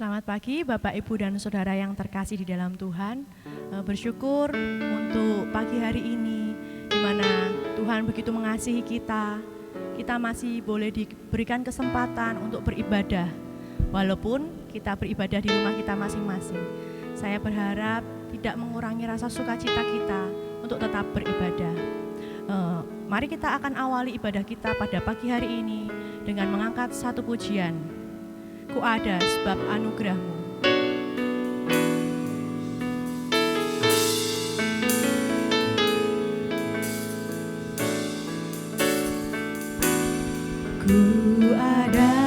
Selamat pagi Bapak, Ibu, dan Saudara yang terkasih di dalam Tuhan. Bersyukur untuk pagi hari ini di mana Tuhan begitu mengasihi kita. Kita masih boleh diberikan kesempatan untuk beribadah walaupun kita beribadah di rumah kita masing-masing. Saya berharap tidak mengurangi rasa sukacita kita untuk tetap beribadah. Mari kita akan awali ibadah kita pada pagi hari ini dengan mengangkat satu pujian. Ku ada sebab anugerah-Mu. Ku ada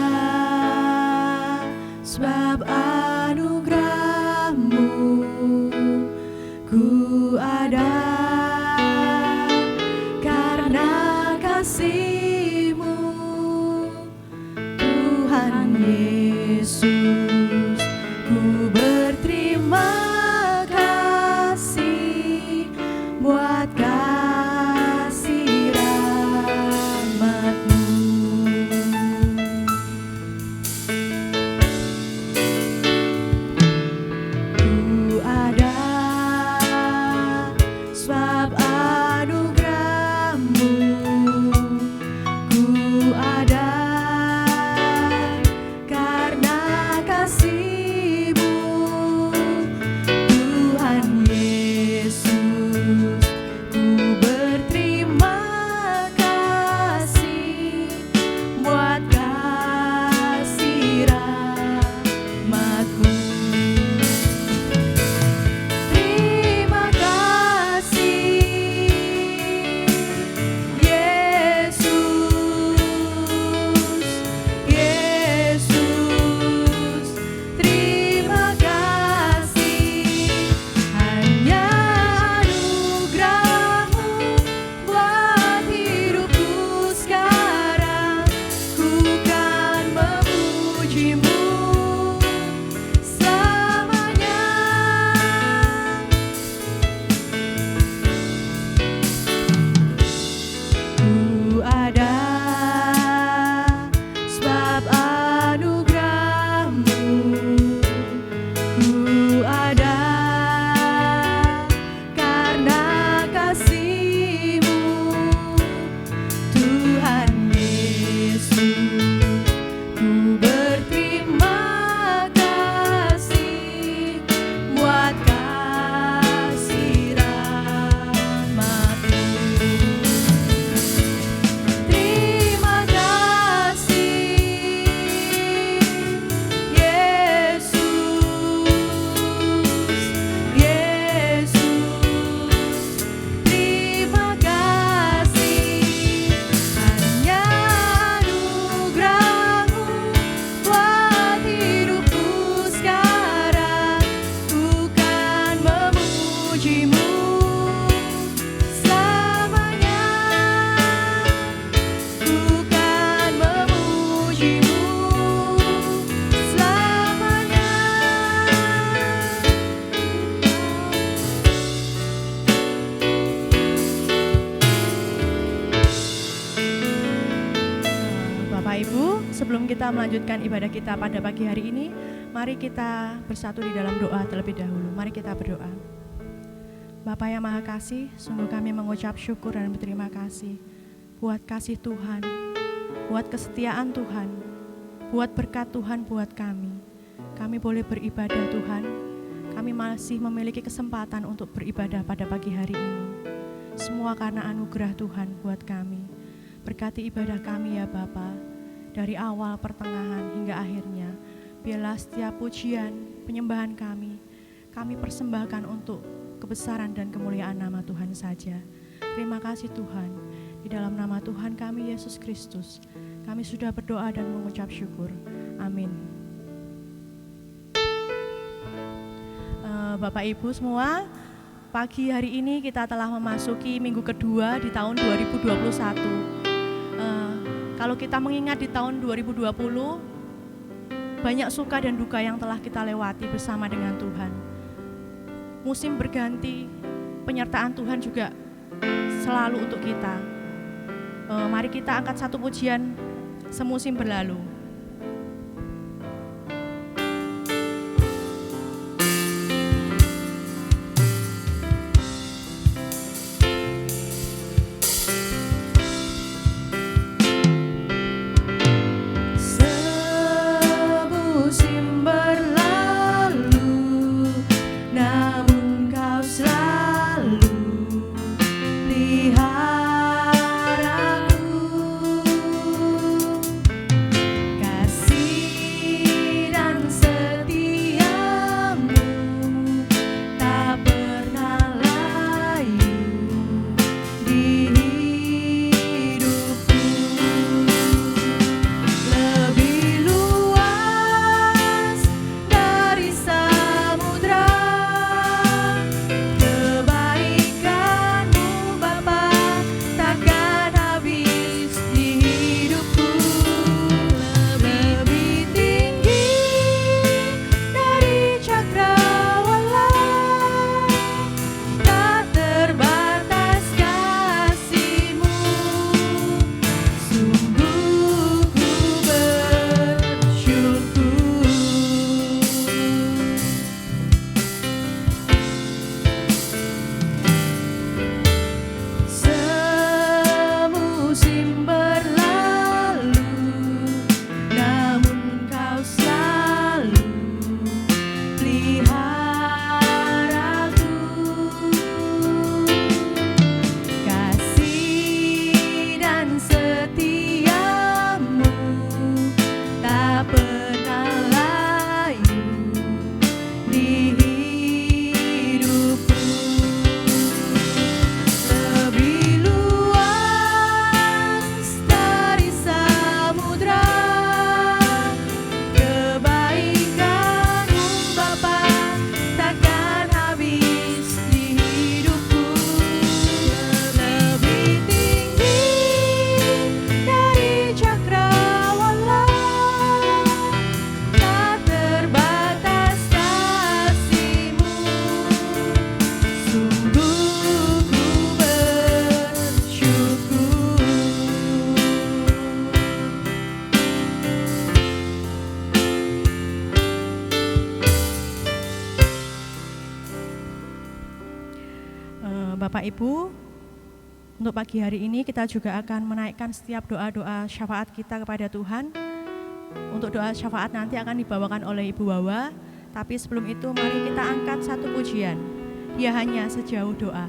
sebab anugerah-Mu. Ku ada karena kasih-Mu, Tuhan Yesus. Ku berterima kasih buat kasih rahmat-Mu. Ku ada sebab anugerah-Mu. Ku ada karena kasih-Mu, Tuhan Yesus. Ku berterima kasih buat kasih rahmat-Mu. Terima kasih Yesus, Yesus. Terima kasih, hanya anugerah-Mu buat hidupku sekarang. Ku kan memuji-Mu selamanya. Ku ada sebab anugerah-Mu. Ku ada karena kasih-Mu, Tuhan Yesus. Ku berterima kasih buat kasih rahmat-Mu. Terima kasih Yesus, Yesus. Terima kasih, hanya anugerah-Mu buat hidupku sekarang. Ku kan memuji-Mu selamanya. Ku kan memuji-Mu selamanya. Bapak Ibu, sebelum kita melanjutkan ibadah kita pada pagi hari ini, mari kita bersatu di dalam doa terlebih dahulu. Mari kita berdoa. Bapa yang Maha Kasih, sungguh kami mengucap syukur dan berterima kasih buat kasih Tuhan, buat kesetiaan Tuhan, buat berkat Tuhan buat kami. Kami boleh beribadah Tuhan, kami masih memiliki kesempatan untuk beribadah pada pagi hari ini. Semua karena anugerah Tuhan buat kami. Berkati ibadah kami ya Bapa, dari awal, pertengahan, hingga akhirnya. Biarlah setiap pujian, penyembahan kami persembahkan untuk kebesaran dan kemuliaan nama Tuhan saja. Terima kasih Tuhan, di dalam nama Tuhan kami Yesus Kristus, kami sudah berdoa dan mengucap syukur. Amin. Bapak Ibu semua, pagi hari ini kita telah memasuki minggu kedua di tahun 2021. Kalau kita mengingat di tahun 2020, banyak suka dan duka yang telah kita lewati bersama dengan Tuhan. Musim berganti, penyertaan Tuhan juga selalu untuk kita. Mari kita angkat satu pujian, semusim berlalu. Bapak Ibu, untuk pagi hari ini kita juga akan menaikkan setiap doa-doa syafaat kita kepada Tuhan. Untuk doa syafaat nanti akan dibawakan oleh Ibu Wawa, tapi sebelum itu mari kita angkat satu pujian. Dia hanya sejauh doa.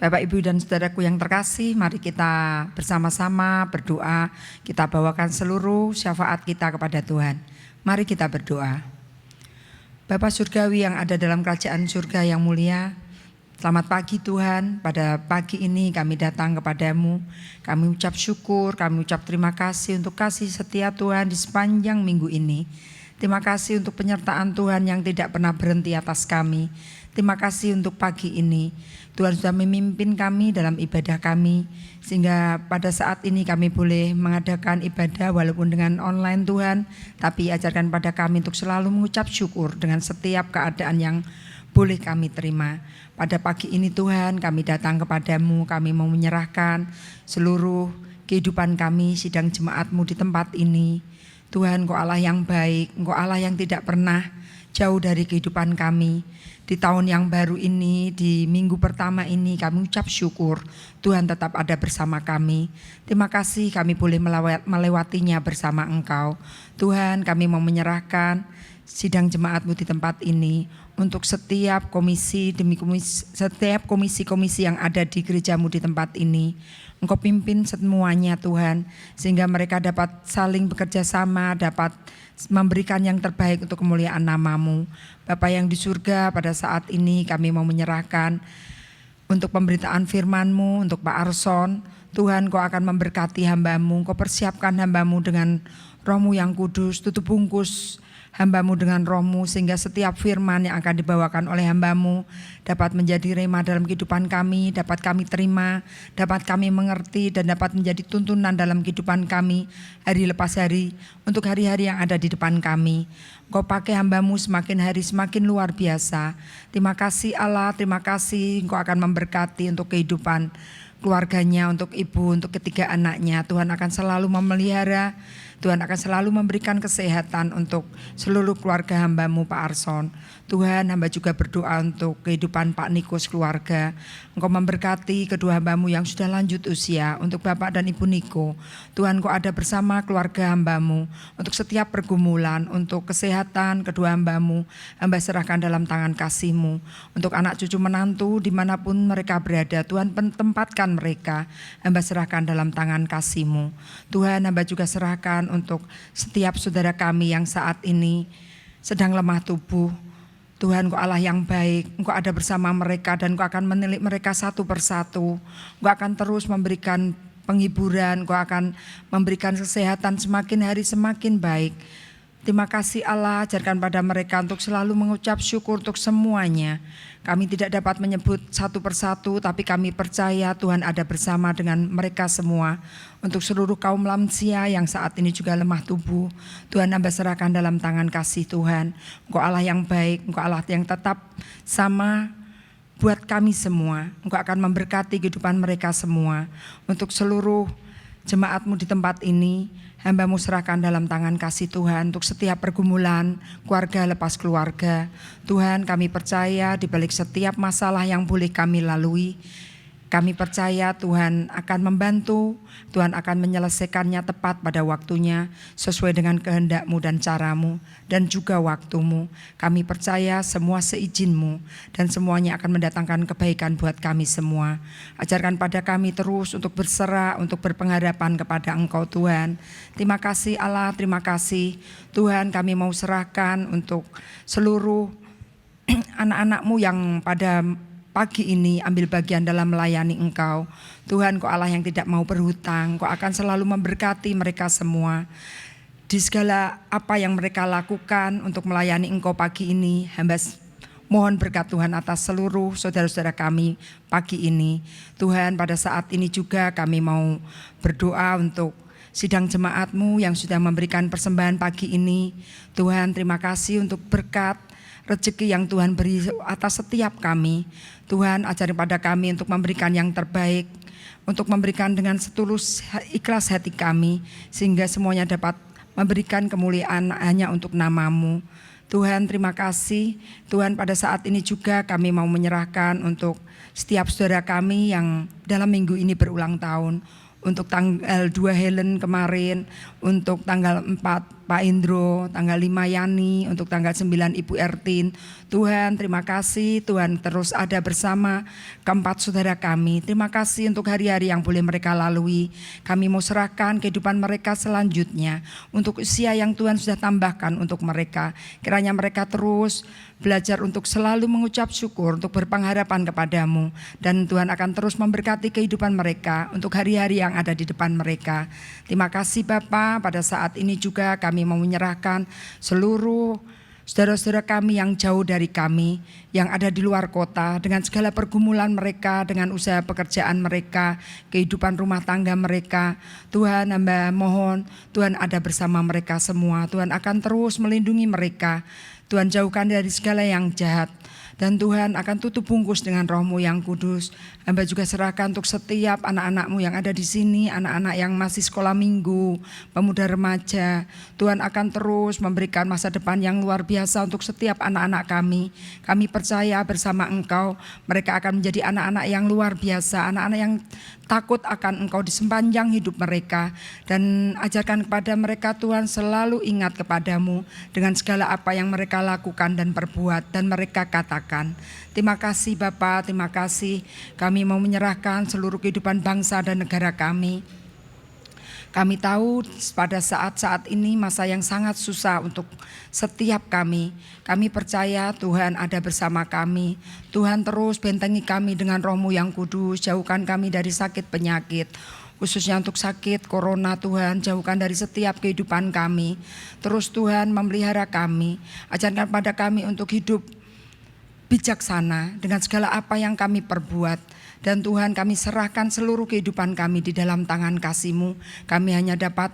Bapak, Ibu, dan saudaraku yang terkasih, mari kita bersama-sama berdoa. Kita bawakan seluruh syafaat kita kepada Tuhan. Mari kita berdoa. Bapa Surgawi yang ada dalam kerajaan surga yang mulia, selamat pagi Tuhan. Pada pagi ini kami datang kepadamu. Kami ucap syukur, kami ucap terima kasih untuk kasih setia Tuhan di sepanjang minggu ini. Terima kasih untuk penyertaan Tuhan yang tidak pernah berhenti atas kami. Terima kasih untuk pagi ini. Tuhan sudah memimpin kami dalam ibadah kami, sehingga pada saat ini kami boleh mengadakan ibadah walaupun dengan online Tuhan, tapi ajarkan pada kami untuk selalu mengucap syukur dengan setiap keadaan yang boleh kami terima. Pada pagi ini Tuhan, kami datang kepadamu, kami mau menyerahkan seluruh kehidupan kami, sidang jemaat-Mu di tempat ini. Tuhan, Engkau Allah yang baik, Engkau Allah yang tidak pernah jauh dari kehidupan kami. Di tahun yang baru ini, di minggu pertama ini kami ucap syukur Tuhan tetap ada bersama kami. Terima kasih kami boleh melewatinya bersama Engkau. Tuhan, kami mau menyerahkan sidang jemaat-Mu di tempat ini untuk setiap komisi demi komisi, setiap komisi-komisi yang ada di gereja-Mu di tempat ini. Engkau pimpin semuanya Tuhan, sehingga mereka dapat saling bekerja sama, dapat memberikan yang terbaik untuk kemuliaan nama-Mu. Bapa yang di surga, pada saat ini kami mau menyerahkan untuk pemberitaan firman-Mu, untuk Pak Arson. Tuhan, Kau akan memberkati hamba-Mu, Kau persiapkan hamba-Mu dengan Roh-Mu yang kudus, tutup bungkus hamba-Mu dengan roh-Mu, sehingga setiap firman yang akan dibawakan oleh hamba-Mu dapat menjadi rema dalam kehidupan kami, dapat kami terima, dapat kami mengerti, dan dapat menjadi tuntunan dalam kehidupan kami hari lepas hari untuk hari-hari yang ada di depan kami. Engkau pakai hamba-Mu semakin hari semakin luar biasa. Terima kasih Allah, terima kasih Engkau akan memberkati untuk kehidupan keluarganya, untuk ibu, untuk ketiga anaknya. Tuhan akan selalu memelihara, Tuhan akan selalu memberikan kesehatan untuk seluruh keluarga hamba-Mu Pak Arson. Tuhan, hamba juga berdoa untuk kehidupan Pak Nikos keluarga. Engkau memberkati kedua hamba-Mu yang sudah lanjut usia, untuk Bapak dan Ibu Niko. Tuhan, Engkau ada bersama keluarga hamba-Mu untuk setiap pergumulan, untuk kesehatan kedua hamba-Mu. Hamba serahkan dalam tangan kasih-Mu. Untuk anak cucu menantu dimanapun mereka berada, Tuhan tempatkan mereka. Hamba serahkan dalam tangan kasih-Mu. Tuhan, hamba juga serahkan untuk setiap saudara kami yang saat ini sedang lemah tubuh. Tuhan, Engkau Allah yang baik, Engkau ada bersama mereka dan Engkau akan menilik mereka satu persatu. Engkau akan terus memberikan penghiburan, Engkau akan memberikan kesehatan semakin hari semakin baik. Terima kasih Allah, ajarkan pada mereka untuk selalu mengucap syukur untuk semuanya. Kami tidak dapat menyebut satu persatu, tapi kami percaya Tuhan ada bersama dengan mereka semua. Untuk seluruh kaum lansia yang saat ini juga lemah tubuh, Tuhan hamba serahkan dalam tangan kasih Tuhan. Engkau Allah yang baik, Engkau Allah yang tetap sama buat kami semua. Engkau akan memberkati kehidupan mereka semua. Untuk seluruh jemaat-Mu di tempat ini, hamba-Mu serahkan dalam tangan kasih Tuhan untuk setiap pergumulan, keluarga lepas keluarga. Tuhan, kami percaya di balik setiap masalah yang boleh kami lalui, kami percaya Tuhan akan membantu, Tuhan akan menyelesaikannya tepat pada waktunya, sesuai dengan kehendak-Mu dan cara-Mu, dan juga waktu-Mu. Kami percaya semua seizin-Mu, dan semuanya akan mendatangkan kebaikan buat kami semua. Ajarkan pada kami terus untuk berserah, untuk berpengharapan kepada Engkau Tuhan. Terima kasih Allah, terima kasih Tuhan, kami mau serahkan untuk seluruh anak-anak-Mu yang pada pagi ini ambil bagian dalam melayani Engkau. Tuhan, Engkau Allah yang tidak mau berhutang, Engkau akan selalu memberkati mereka semua. Di segala apa yang mereka lakukan untuk melayani Engkau pagi ini, hamba mohon berkat Tuhan atas seluruh saudara-saudara kami pagi ini. Tuhan, pada saat ini juga kami mau berdoa untuk sidang jemaat-Mu yang sudah memberikan persembahan pagi ini. Tuhan, terima kasih untuk berkat rezeki yang Tuhan beri atas setiap kami. Tuhan, ajari pada kami untuk memberikan yang terbaik, untuk memberikan dengan setulus ikhlas hati kami, sehingga semuanya dapat memberikan kemuliaan hanya untuk nama-Mu. Tuhan, terima kasih. Tuhan, pada saat ini juga kami mau menyerahkan untuk setiap saudara kami yang dalam minggu ini berulang tahun. Untuk tanggal 2 Helen kemarin, untuk tanggal 4 Pak Indro, tanggal 5 Yani, untuk tanggal 9 Ibu Ertin. Tuhan, terima kasih, Tuhan terus ada bersama keempat saudara kami. Terima kasih untuk hari-hari yang boleh mereka lalui. Kami mau serahkan kehidupan mereka selanjutnya untuk usia yang Tuhan sudah tambahkan untuk mereka. Kiranya mereka terus belajar untuk selalu mengucap syukur, untuk berpengharapan kepadamu. Dan Tuhan akan terus memberkati kehidupan mereka untuk hari-hari yang ada di depan mereka. Terima kasih Bapa, pada saat ini juga kami mau menyerahkan seluruh saudara-saudara kami yang jauh dari kami, yang ada di luar kota, dengan segala pergumulan mereka, dengan usaha pekerjaan mereka, kehidupan rumah tangga mereka. Tuhan, hamba mohon Tuhan ada bersama mereka semua. Tuhan akan terus melindungi mereka. Tuhan jauhkan dari segala yang jahat. Dan Tuhan akan tutup bungkus dengan Roh-Mu yang kudus. Hamba juga serahkan untuk setiap anak-anak-Mu yang ada di sini, anak-anak yang masih sekolah minggu, pemuda remaja. Tuhan akan terus memberikan masa depan yang luar biasa untuk setiap anak-anak kami. Kami percaya bersama Engkau, mereka akan menjadi anak-anak yang luar biasa, anak-anak yang takut akan Engkau di sepanjang hidup mereka. Dan ajarkan kepada mereka Tuhan selalu ingat kepadamu dengan segala apa yang mereka lakukan dan perbuat dan mereka katakan. Terima kasih Bapa, terima kasih. Kami mau menyerahkan seluruh kehidupan bangsa dan negara kami. Kami tahu pada saat-saat ini masa yang sangat susah untuk setiap kami. Kami percaya Tuhan ada bersama kami. Tuhan terus bentengi kami dengan Roh-Mu yang kudus, jauhkan kami dari sakit penyakit. khususnya untuk sakit, corona Tuhan, jauhkan dari setiap kehidupan kami. Terus Tuhan memelihara kami, ajarkan pada kami untuk hidup bijaksana dengan segala apa yang kami perbuat. Dan Tuhan, kami serahkan seluruh kehidupan kami di dalam tangan kasih-Mu. Kami hanya dapat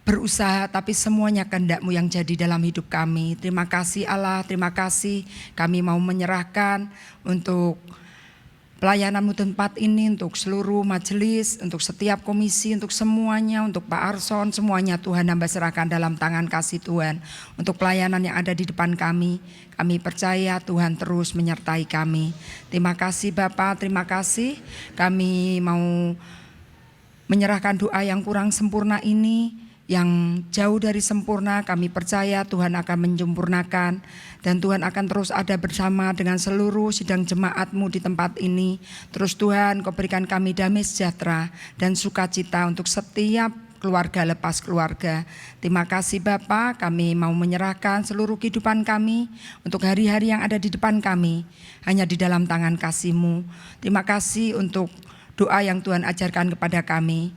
berusaha, tapi semuanya kehendak-Mu yang jadi dalam hidup kami. Terima kasih Allah, terima kasih. Kami mau menyerahkan untuk pelayanan-Mu tempat ini, untuk seluruh majelis, untuk setiap komisi, untuk semuanya, untuk Pak Arson, semuanya Tuhan hamba serahkan dalam tangan kasih Tuhan. Untuk pelayanan yang ada di depan kami percaya Tuhan terus menyertai kami. Terima kasih Bapak, terima kasih. Kami mau menyerahkan doa yang kurang sempurna ini, yang jauh dari sempurna, kami percaya Tuhan akan menyempurnakan. Dan Tuhan akan terus ada bersama dengan seluruh sidang jemaat-Mu di tempat ini. Terus Tuhan, Kau berikan kami damai sejahtera dan sukacita untuk setiap keluarga lepas keluarga. Terima kasih Bapa, kami mau menyerahkan seluruh kehidupan kami untuk hari-hari yang ada di depan kami, hanya di dalam tangan kasih-Mu. Terima kasih untuk doa yang Tuhan ajarkan kepada kami.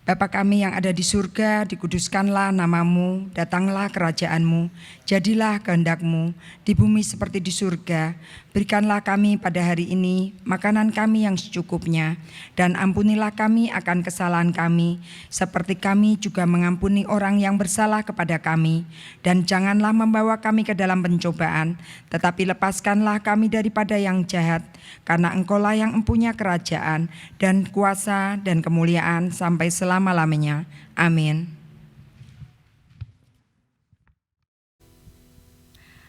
Bapa kami yang ada di surga, dikuduskanlah nama-Mu, datanglah kerajaan-Mu, jadilah kehendak-Mu di bumi seperti di surga. Berikanlah kami pada hari ini makanan kami yang secukupnya, dan ampunilah kami akan kesalahan kami, seperti kami juga mengampuni orang yang bersalah kepada kami. Dan janganlah membawa kami ke dalam pencobaan, tetapi lepaskanlah kami daripada yang jahat, karena Engkau-lah yang mempunyai kerajaan dan kuasa dan kemuliaan sampai selama-lamanya. Amin.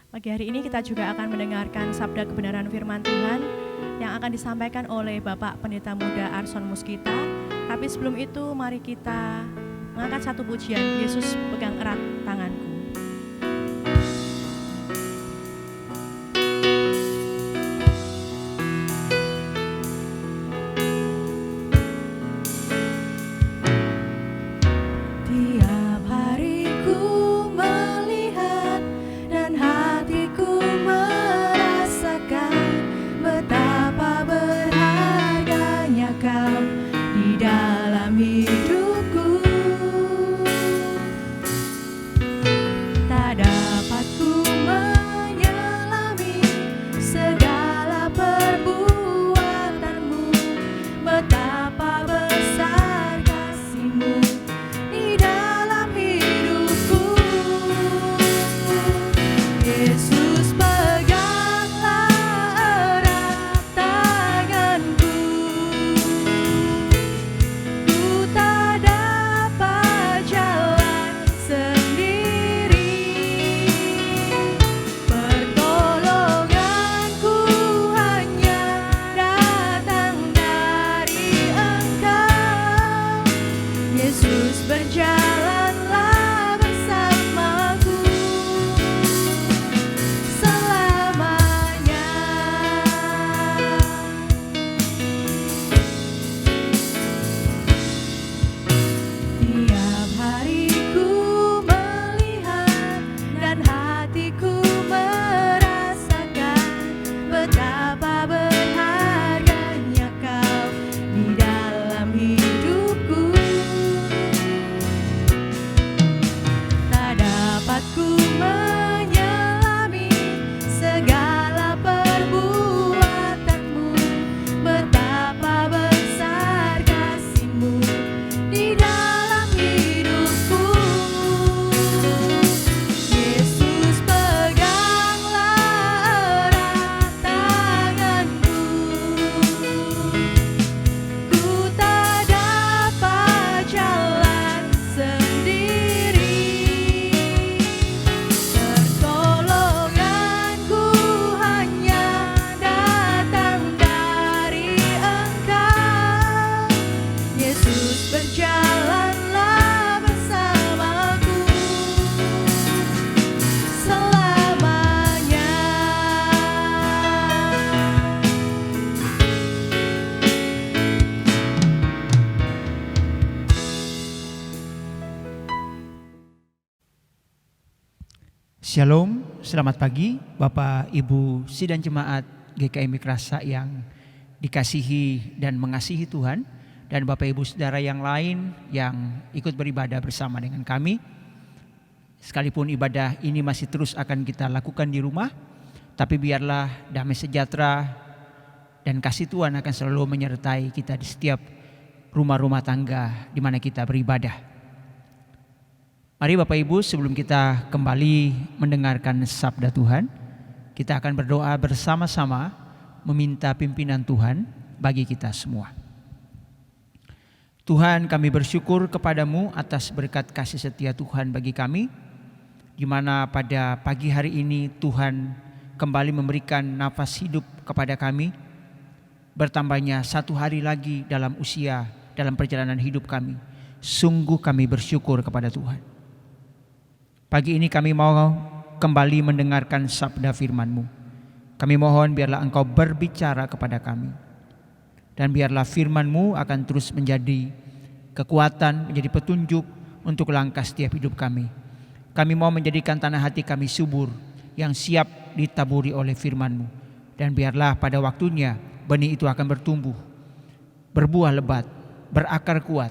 Pagi hari ini kita juga akan mendengarkan sabda kebenaran firman Tuhan yang akan disampaikan oleh Bapak Pendeta Muda Arson Muskita. Tapi sebelum itu mari kita mengangkat satu pujian, Yesus pegang erat tanganku. Shalom, selamat pagi Bapak Ibu Sidang Jemaat GKI Mikrasa yang dikasihi dan mengasihi Tuhan. dan Bapak Ibu Saudara yang lain yang ikut beribadah bersama dengan kami. Sekalipun ibadah ini masih terus akan kita lakukan di rumah, tapi biarlah damai sejahtera dan kasih Tuhan akan selalu menyertai kita di setiap rumah-rumah tangga di mana kita beribadah. Mari Bapak Ibu, sebelum kita kembali mendengarkan sabda Tuhan, kita akan berdoa bersama-sama meminta pimpinan Tuhan bagi kita semua. Tuhan, kami bersyukur kepadamu atas berkat kasih setia Tuhan bagi kami, di mana pada pagi hari ini Tuhan kembali memberikan nafas hidup kepada kami, bertambahnya 1 hari lagi dalam usia, dalam perjalanan hidup kami. Sungguh kami bersyukur kepada Tuhan. Pagi ini kami mau kembali mendengarkan sabda firman-Mu. Kami mohon biarlah Engkau berbicara kepada kami, dan biarlah firman-Mu akan terus menjadi kekuatan, menjadi petunjuk untuk langkah setiap hidup kami. Kami mau menjadikan tanah hati kami subur, yang siap ditaburi oleh firman-Mu. Dan biarlah pada waktunya benih itu akan bertumbuh, berbuah lebat, berakar kuat,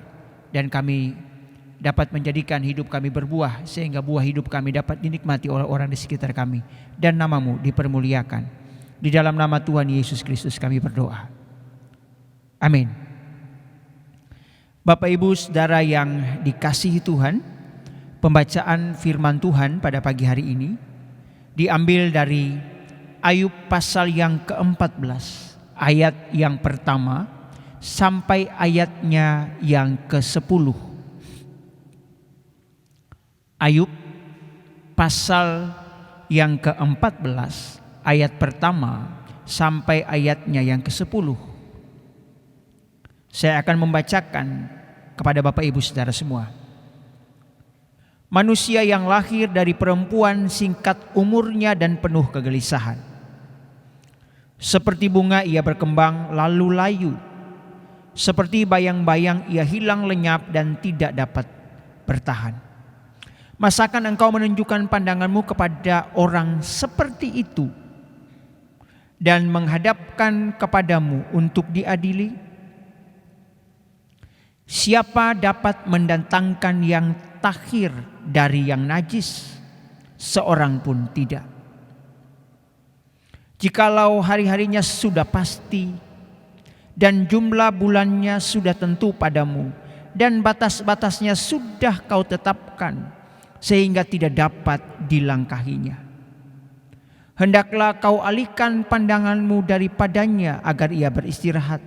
dan kami dapat menjadikan hidup kami berbuah, sehingga buah hidup kami dapat dinikmati oleh orang di sekitar kami, dan nama-Mu dipermuliakan. Di dalam nama Tuhan Yesus Kristus kami berdoa. Amin. Bapak Ibu Saudara yang dikasihi Tuhan, pembacaan firman Tuhan pada pagi hari ini diambil dari Ayub pasal yang ke-14, ayat yang pertama sampai ayatnya yang ke-10. Ayub pasal yang ke-14, ayat pertama sampai ayatnya yang ke-10. Saya akan membacakan kepada Bapak Ibu Saudara semua. Manusia yang lahir dari perempuan singkat umurnya dan penuh kegelisahan. Seperti bunga ia berkembang lalu layu. Seperti bayang-bayang ia hilang lenyap dan tidak dapat bertahan. Masakan engkau menunjukkan pandanganmu kepada orang seperti itu dan menghadapkan kepadamu untuk diadili? Siapa dapat mendatangkan yang tahir dari yang najis? Seorang pun tidak. Jikalau hari-harinya sudah pasti dan jumlah bulannya sudah tentu padamu dan batas-batasnya sudah kau tetapkan sehingga tidak dapat dilangkahinya, hendaklah kau alihkan pandanganmu daripadanya agar ia beristirahat,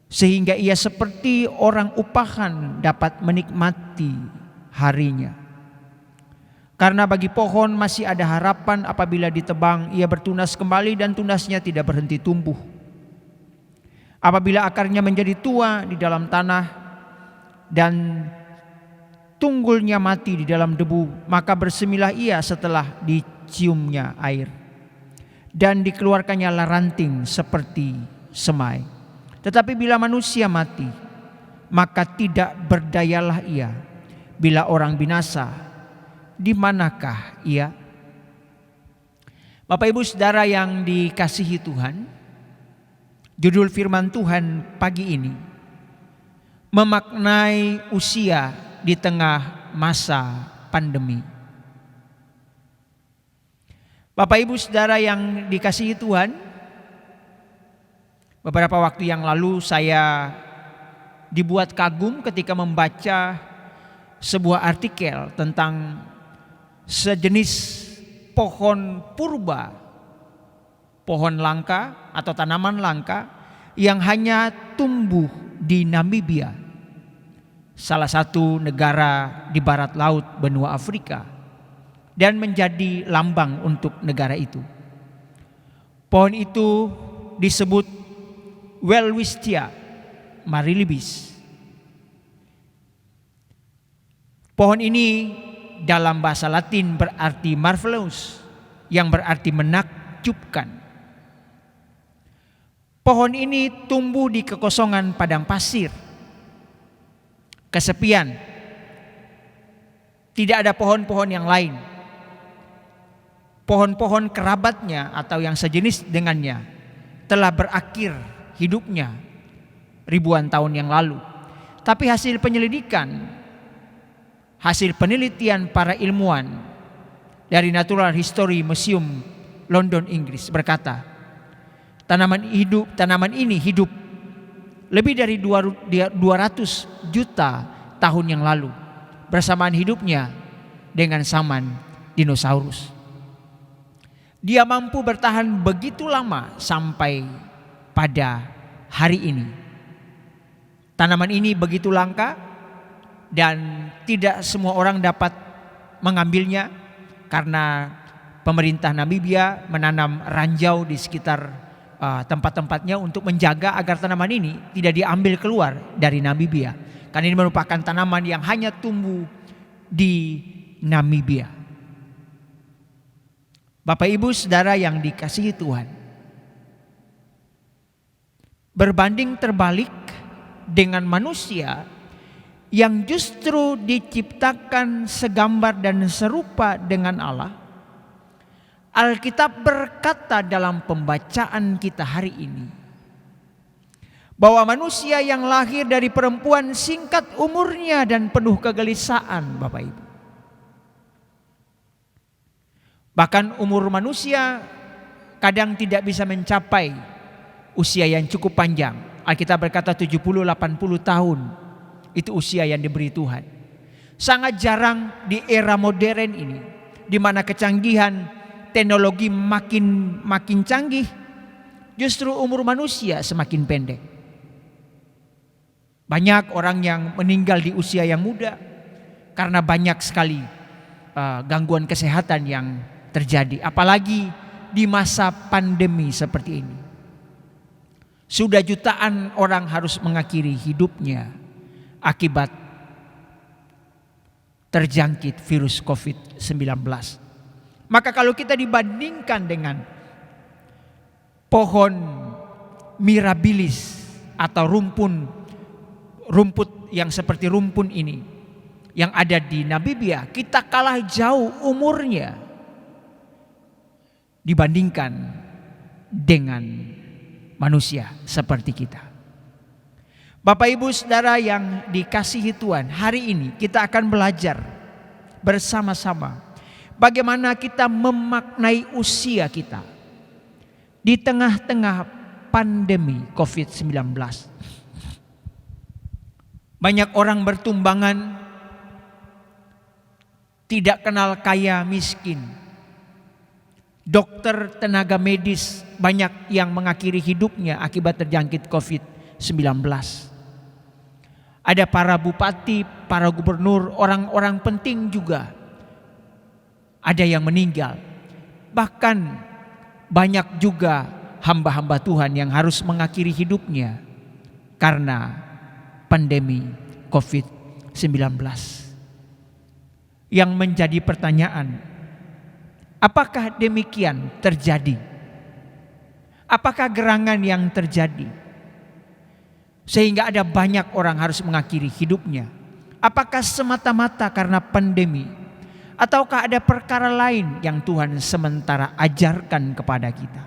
sehingga ia seperti orang upahan dapat menikmati harinya. Karena bagi pohon masih ada harapan, apabila ditebang ia bertunas kembali dan tunasnya tidak berhenti tumbuh. Apabila akarnya menjadi tua di dalam tanah dan tunggulnya mati di dalam debu, maka bersemilah ia setelah diciumnya air, dan dikeluarkannya ranting seperti semai. Tetapi bila manusia mati, maka tidak berdayalah ia. Bila orang binasa, di manakah ia? Bapak Ibu Saudara yang dikasihi Tuhan, judul firman Tuhan pagi ini memaknai usia di tengah masa pandemi. Bapak Ibu Saudara yang dikasihi Tuhan, beberapa waktu yang lalu saya dibuat kagum ketika membaca sebuah artikel tentang sejenis pohon purba, pohon langka atau tanaman langka yang hanya tumbuh di Namibia, salah satu negara di barat laut benua Afrika, dan menjadi lambang untuk negara itu. Pohon itu disebut Welwitschia marilibis. Pohon ini dalam bahasa Latin berarti marvelous, yang berarti menakjubkan. Pohon ini tumbuh di kekosongan padang pasir, kesepian. Tidak ada pohon-pohon yang lain. Pohon-pohon kerabatnya atau yang sejenis dengannya telah berakhir hidupnya ribuan tahun yang lalu. Tapi hasil penyelidikan, hasil penelitian para ilmuwan dari Natural History Museum London, Inggris berkata, tanaman ini hidup lebih dari 200 juta tahun yang lalu, bersamaan hidupnya dengan zaman dinosaurus. Dia mampu bertahan begitu lama sampai pada hari ini. Tanaman ini begitu langka dan tidak semua orang dapat mengambilnya karena pemerintah Namibia menanam ranjau di sekitar tempat-tempatnya untuk menjaga agar tanaman ini tidak diambil keluar dari Namibia. Karena ini merupakan tanaman yang hanya tumbuh di Namibia. Bapak Ibu Saudara yang dikasihi Tuhan, berbanding terbalik dengan manusia yang justru diciptakan segambar dan serupa dengan Allah, Alkitab berkata dalam pembacaan kita hari ini bahwa manusia yang lahir dari perempuan singkat umurnya dan penuh kegelisahan, Bapak Ibu. Bahkan umur manusia kadang tidak bisa mencapai usia yang cukup panjang. Alkitab berkata 70-80 tahun itu usia yang diberi Tuhan. Sangat jarang di era modern ini, di mana kecanggihan teknologi makin canggih, justru umur manusia semakin pendek. Banyak orang yang meninggal di usia yang muda karena banyak sekali gangguan kesehatan yang terjadi, apalagi di masa pandemi seperti ini. Sudah jutaan orang harus mengakhiri hidupnya akibat terjangkit virus COVID-19. Maka kalau kita dibandingkan dengan pohon mirabilis atau rumput yang seperti rumpun ini yang ada di Namibia, kita kalah jauh umurnya dibandingkan dengan manusia seperti kita. Bapak Ibu Saudara yang dikasihi Tuhan, hari ini kita akan belajar bersama-sama bagaimana kita memaknai usia kita di tengah-tengah pandemi COVID-19. Banyak orang bertumbangan, tidak kenal kaya miskin. Dokter, tenaga medis banyak yang mengakhiri hidupnya akibat terjangkit COVID-19. Ada para bupati, para gubernur, orang-orang penting juga ada yang meninggal. Bahkan banyak juga hamba-hamba Tuhan yang harus mengakhiri hidupnya karena pandemi COVID-19. Yang menjadi pertanyaan, apakah demikian terjadi? Apakah gerangan yang terjadi sehingga ada banyak orang harus mengakhiri hidupnya? Apakah semata-mata karena pandemi? Ataukah ada perkara lain yang Tuhan sementara ajarkan kepada kita?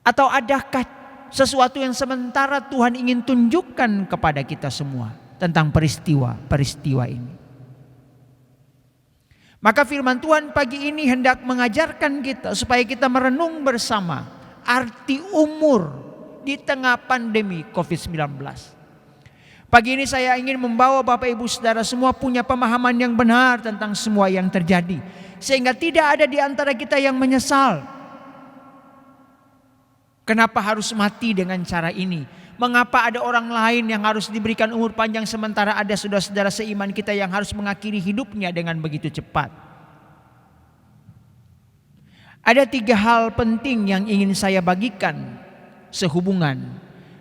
Atau adakah sesuatu yang sementara Tuhan ingin tunjukkan kepada kita semua tentang peristiwa-peristiwa ini? Maka firman Tuhan pagi ini hendak mengajarkan kita supaya kita merenung bersama arti umur di tengah pandemi COVID-19. Pagi ini saya ingin membawa Bapak Ibu Saudara semua punya pemahaman yang benar tentang semua yang terjadi, sehingga tidak ada di antara kita yang menyesal. Kenapa harus mati dengan cara ini? Mengapa ada orang lain yang harus diberikan umur panjang sementara ada saudara-saudara seiman kita yang harus mengakhiri hidupnya dengan begitu cepat? Ada 3 hal penting yang ingin saya bagikan sehubungan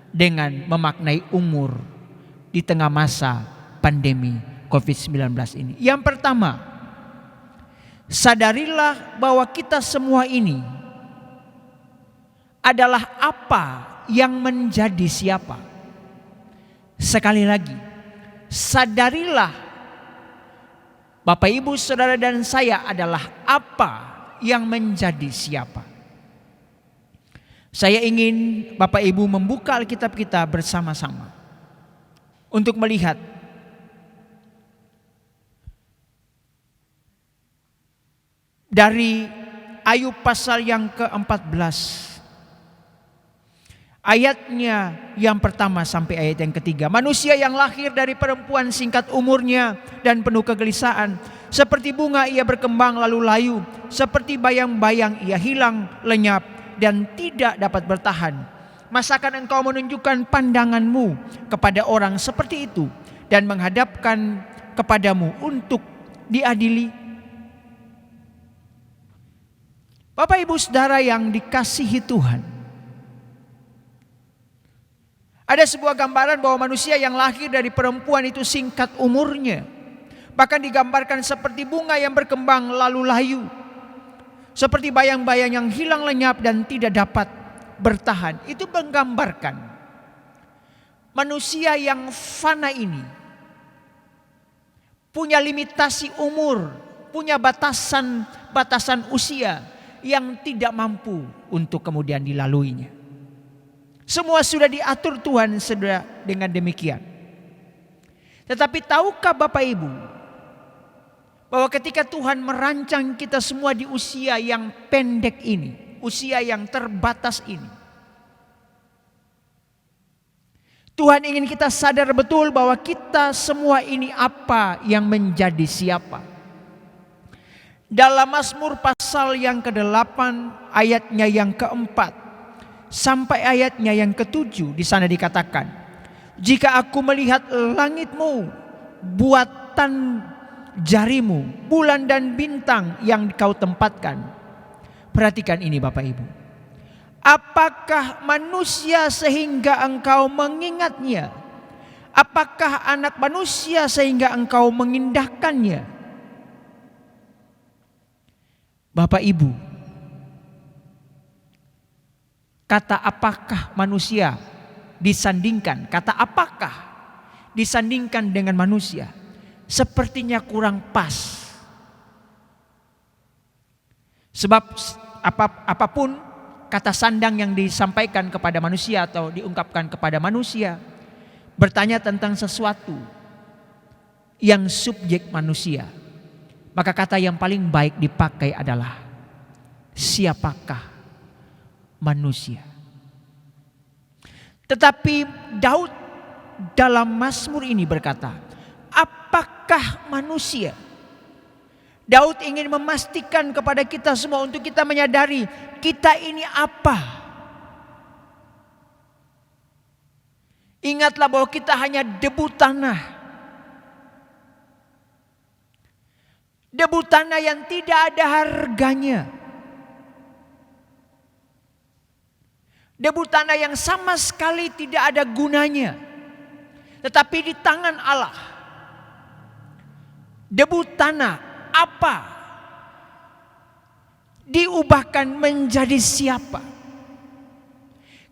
dengan memaknai umur di tengah masa pandemi COVID-19 ini. Yang pertama, sadarilah bahwa kita semua ini adalah apa yang menjadi siapa. Sekali lagi, sadarilah Bapak Ibu Saudara dan saya adalah apa yang menjadi siapa. Saya ingin Bapak Ibu membuka Alkitab kita bersama-sama untuk melihat dari Ayub pasal yang ke-14. Ayatnya yang pertama sampai ayat yang ketiga. Manusia yang lahir dari perempuan singkat umurnya dan penuh kegelisahan. Seperti bunga ia berkembang lalu layu. Seperti bayang-bayang ia hilang lenyap dan tidak dapat bertahan. Masakan engkau menunjukkan pandanganmu kepada orang seperti itu dan menghadapkan kepadamu untuk diadili? Bapak Ibu Saudara yang dikasihi Tuhan, ada sebuah gambaran bahwa manusia yang lahir dari perempuan itu singkat umurnya. Bahkan digambarkan seperti bunga yang berkembang lalu layu. Seperti bayang-bayang yang hilang lenyap dan tidak dapat bertahan. Itu menggambarkan manusia yang fana ini punya limitasi umur, punya batasan usia yang tidak mampu untuk kemudian dilaluinya. Semua sudah diatur Tuhan sudah dengan demikian. Tetapi tahukah Bapak Ibu bahwa ketika Tuhan merancang kita semua di usia yang pendek ini, usia yang terbatas ini, Tuhan ingin kita sadar betul bahwa kita semua ini apa yang menjadi siapa. Dalam Mazmur pasal yang ke-8 ayatnya yang ke-4 sampai ayatnya yang ke-7 di sana dikatakan, jika aku melihat langitmu, buatan jarimu, bulan dan bintang yang kau tempatkan. Perhatikan ini Bapak Ibu. Apakah manusia sehingga engkau mengingatnya? Apakah anak manusia sehingga engkau mengindahkannya? Bapak Ibu, kata apakah manusia disandingkan, kata apakah disandingkan dengan manusia, sepertinya kurang pas. Sebab apapun kata sandang yang disampaikan kepada manusia atau diungkapkan kepada manusia, bertanya tentang sesuatu yang subjek manusia, maka kata yang paling baik dipakai adalah siapakah manusia. Tetapi Daud dalam Mazmur ini berkata, apakah manusia? Daud ingin memastikan kepada kita semua untuk kita menyadari kita ini apa. Ingatlah bahwa kita hanya debu tanah. Debu tanah yang tidak ada harganya. Debu tanah yang sama sekali tidak ada gunanya. Tetapi di tangan Allah, debu tanah apa diubahkan menjadi siapa.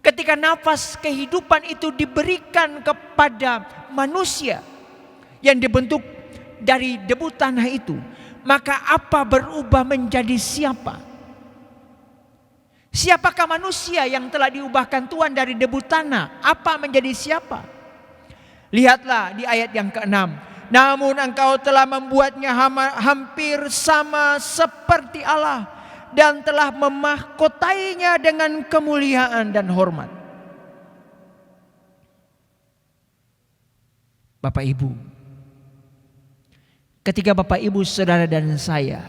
Ketika nafas kehidupan itu diberikan kepada manusia yang dibentuk dari debu tanah itu, maka apa berubah menjadi siapa? Siapakah manusia yang telah diubahkan Tuhan dari debu tanah? Apa menjadi siapa? Lihatlah di ayat yang ke-6. Namun engkau telah membuatnya hampir sama seperti Allah dan telah memahkotainya dengan kemuliaan dan hormat. Bapak Ibu, ketika Bapak Ibu saudara dan saya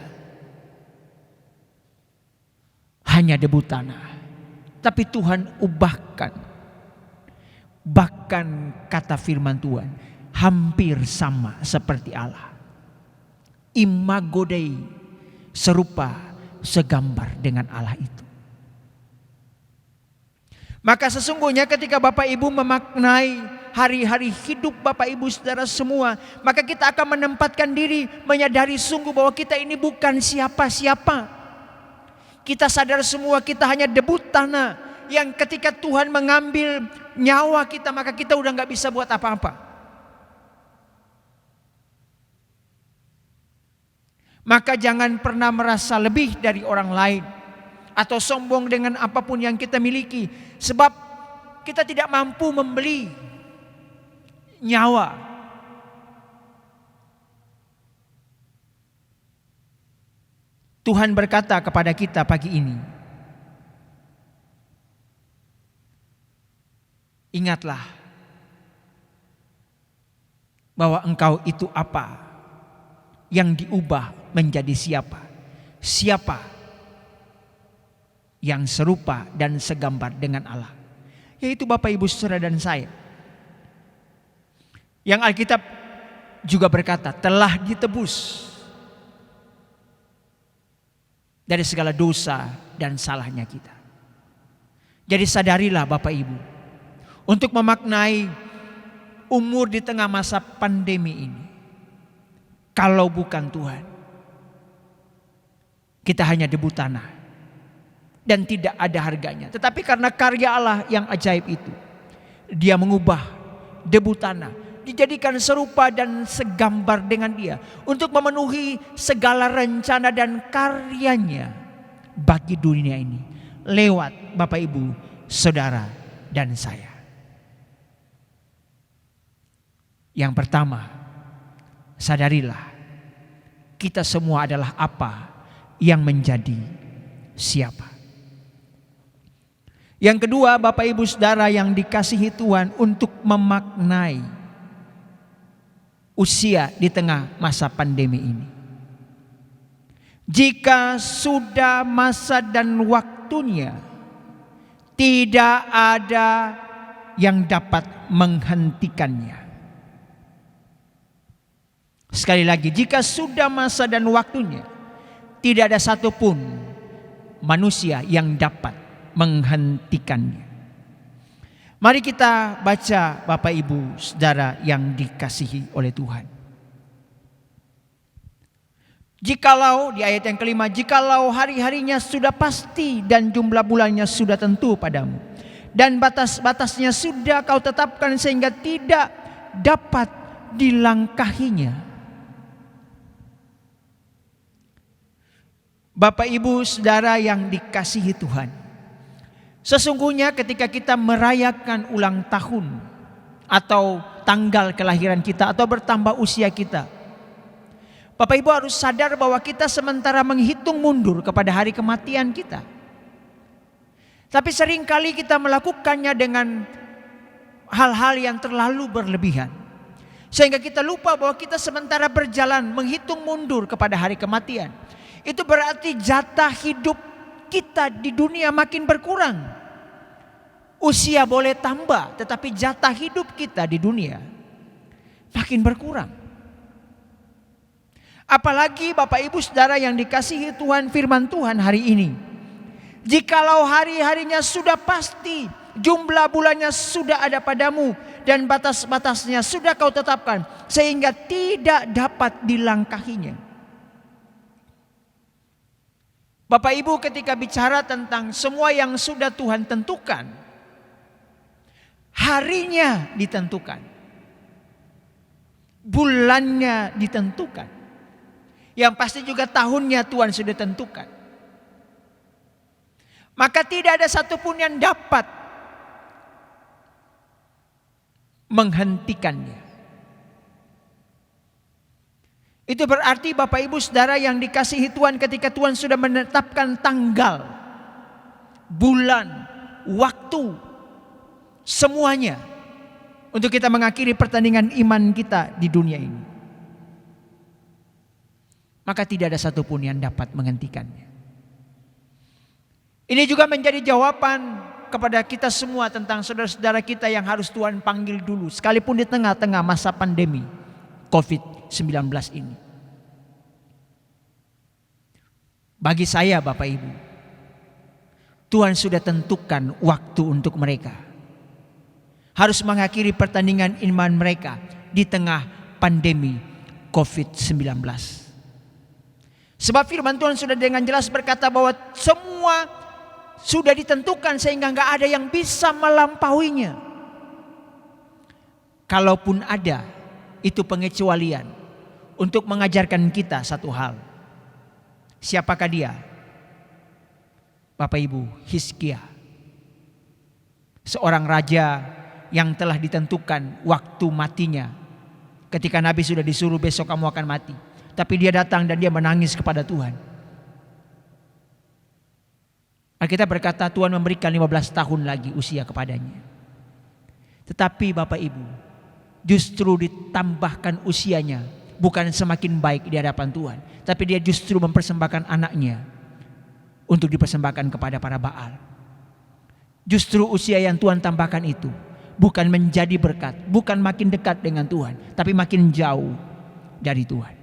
hanya debu tanah, tapi Tuhan ubahkan, bahkan kata firman Tuhan hampir sama seperti Allah. Imago Dei, serupa segambar dengan Allah itu. Maka sesungguhnya ketika Bapak Ibu memaknai hari-hari hidup Bapak Ibu saudara semua, maka kita akan menempatkan diri menyadari sungguh bahwa kita ini bukan siapa-siapa. Kita sadar semua kita hanya debu tanah yang ketika Tuhan mengambil nyawa kita, maka kita udah gak bisa buat apa-apa. Maka jangan pernah merasa lebih dari orang lain. atau sombong dengan apapun yang kita miliki, sebab kita tidak mampu membeli nyawa. Tuhan berkata kepada kita pagi ini, ingatlah bahwa engkau itu apa yang diubah menjadi siapa. Siapa yang serupa dan segambar dengan Allah, yaitu Bapak Ibu Saudara dan saya. Yang Alkitab juga berkata telah ditebus dari segala dosa dan salahnya kita. Jadi sadarilah Bapak Ibu, untuk memaknai umur di tengah masa pandemi ini, kalau bukan Tuhan, kita hanya debu tanah dan tidak ada harganya. Tetapi karena karya Allah yang ajaib itu, Dia mengubah debu tanah dijadikan serupa dan segambar dengan Dia untuk memenuhi segala rencana dan karyanya bagi dunia ini lewat Bapak Ibu, Saudara dan saya. Yang pertama, sadarilah kita semua adalah apa yang menjadi siapa. Yang kedua, Bapak Ibu Saudara yang dikasihi Tuhan, untuk memaknai usia di tengah masa pandemi ini. Jika sudah masa dan waktunya, tidak ada yang dapat menghentikannya. Sekali lagi, jika sudah masa dan waktunya, tidak ada satupun manusia yang dapat menghentikannya. Mari kita baca Bapak Ibu Saudara yang dikasihi oleh Tuhan. Jikalau di ayat yang kelima, jikalau hari-harinya sudah pasti dan jumlah bulannya sudah tentu padamu, dan batas-batasnya sudah kau tetapkan sehingga tidak dapat dilangkahinya. Bapak Ibu Saudara yang dikasihi Tuhan, sesungguhnya ketika kita merayakan ulang tahun atau tanggal kelahiran kita atau bertambah usia kita, Bapak Ibu harus sadar bahwa kita sementara menghitung mundur kepada hari kematian kita. Tapi seringkali kita melakukannya dengan hal-hal yang terlalu berlebihan, sehingga kita lupa bahwa kita sementara berjalan menghitung mundur kepada hari kematian. Itu berarti jatah hidup kita di dunia makin berkurang. Usia boleh tambah, tetapi jatah hidup kita di dunia makin berkurang. Apalagi Bapak Ibu Saudara yang dikasihi Tuhan, firman Tuhan hari ini, jikalau hari-harinya sudah pasti, jumlah bulannya sudah ada padamu, dan batas-batasnya sudah kau tetapkan, sehingga tidak dapat dilangkahinya. Bapak Ibu, ketika bicara tentang semua yang sudah Tuhan tentukan, harinya ditentukan, bulannya ditentukan, yang pasti juga tahunnya Tuhan sudah tentukan. Maka tidak ada satupun yang dapat menghentikannya. Itu berarti Bapak Ibu Saudara yang dikasihi Tuhan, ketika Tuhan sudah menetapkan tanggal, bulan, waktu, semuanya untuk kita mengakhiri pertandingan iman kita di dunia ini, maka tidak ada satupun yang dapat menghentikannya. Ini juga menjadi jawaban kepada kita semua tentang saudara-saudara kita yang harus Tuhan panggil dulu, sekalipun di tengah-tengah masa pandemi COVID-19 ini. Bagi saya Bapak Ibu, Tuhan sudah tentukan waktu untuk mereka harus mengakhiri pertandingan iman mereka di tengah pandemi COVID-19. Sebab firman Tuhan sudah dengan jelas berkata bahwa semua sudah ditentukan sehingga gak ada yang bisa melampauinya. Kalaupun ada, itu pengecualian untuk mengajarkan kita satu hal. Siapakah dia? Bapak Ibu, Hizkia. Seorang raja yang telah ditentukan waktu matinya. Ketika Nabi sudah disuruh besok kamu akan mati. Tapi dia datang dan dia menangis kepada Tuhan. Alkitab berkata Tuhan memberikan 15 tahun lagi usia kepadanya. Tetapi Bapak Ibu, justru ditambahkan usianya. Bukan semakin baik di hadapan Tuhan. Tapi dia justru mempersembahkan anaknya untuk dipersembahkan kepada para Baal. Justru usia yang Tuhan tambahkan itu bukan menjadi berkat, bukan makin dekat dengan Tuhan, tapi makin jauh dari Tuhan.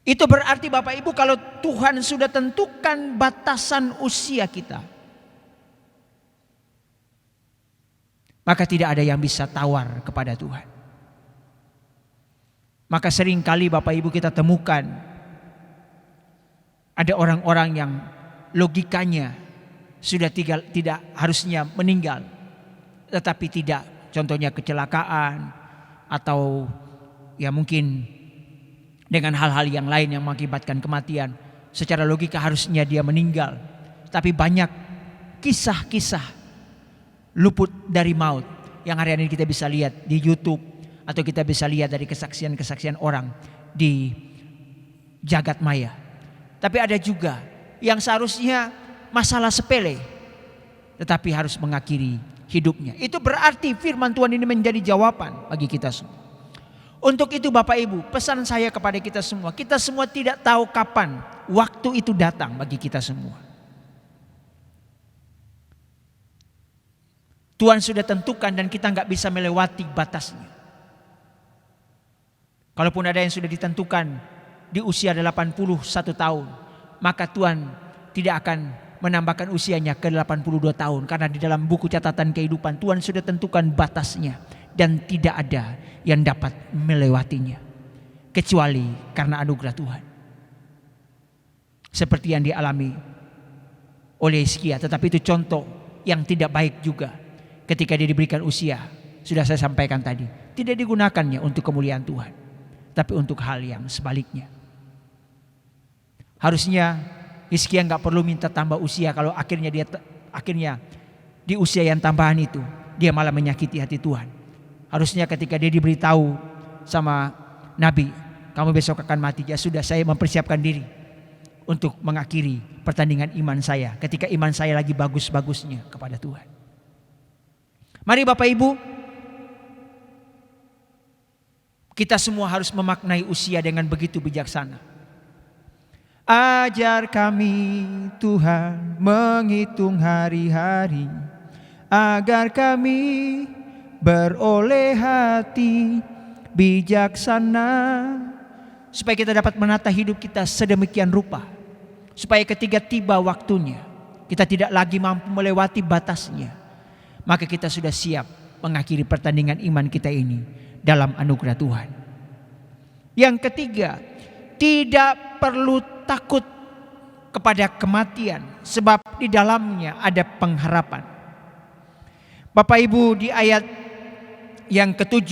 Itu berarti Bapak Ibu, kalau Tuhan sudah tentukan batasan usia kita, maka tidak ada yang bisa tawar kepada Tuhan. Maka sering kali Bapak Ibu kita temukan ada orang-orang yang logikanya sudah tidak harusnya meninggal, tetapi tidak. Contohnya kecelakaan atau ya mungkin dengan hal-hal yang lain yang mengakibatkan kematian. Secara logika harusnya dia meninggal. Tapi banyak kisah-kisah luput dari maut yang hari ini kita bisa lihat di YouTube, atau kita bisa lihat dari kesaksian-kesaksian orang di jagat maya. Tapi ada juga yang seharusnya masalah sepele, tetapi harus mengakhiri hidupnya. Itu berarti firman Tuhan ini menjadi jawaban bagi kita semua. Untuk itu Bapak Ibu, pesan saya kepada kita semua tidak tahu kapan waktu itu datang bagi kita semua. Tuhan sudah tentukan dan kita nggak bisa melewati batasnya. Kalaupun ada yang sudah ditentukan di usia 81 tahun, maka Tuhan tidak akan menambahkan usianya ke 82 tahun. Karena di dalam buku catatan kehidupan Tuhan sudah tentukan batasnya. Dan tidak ada yang dapat melewatinya. Kecuali karena anugerah Tuhan. Seperti yang dialami oleh Hizkia. Tetapi itu contoh yang tidak baik juga. Ketika dia diberikan usia, sudah saya sampaikan tadi, tidak digunakannya untuk kemuliaan Tuhan, tapi untuk hal yang sebaliknya. Harusnya Hizkia nggak perlu minta tambah usia. Kalau akhirnya di usia yang tambahan itu dia malah menyakiti hati Tuhan. Harusnya ketika dia diberitahu sama Nabi, kamu besok akan mati, ya sudah, saya mempersiapkan diri untuk mengakhiri pertandingan iman saya ketika iman saya lagi bagus-bagusnya kepada Tuhan. Mari Bapak Ibu, kita semua harus memaknai usia dengan begitu bijaksana. Ajar kami Tuhan menghitung hari-hari, agar kami beroleh hati bijaksana, supaya kita dapat menata hidup kita sedemikian rupa, supaya ketika tiba waktunya kita tidak lagi mampu melewati batasnya, maka kita sudah siap mengakhiri pertandingan iman kita ini dalam anugerah Tuhan. Yang ketiga, tidak perlu takut kepada kematian, sebab di dalamnya ada pengharapan. Bapak Ibu, di ayat yang ke-7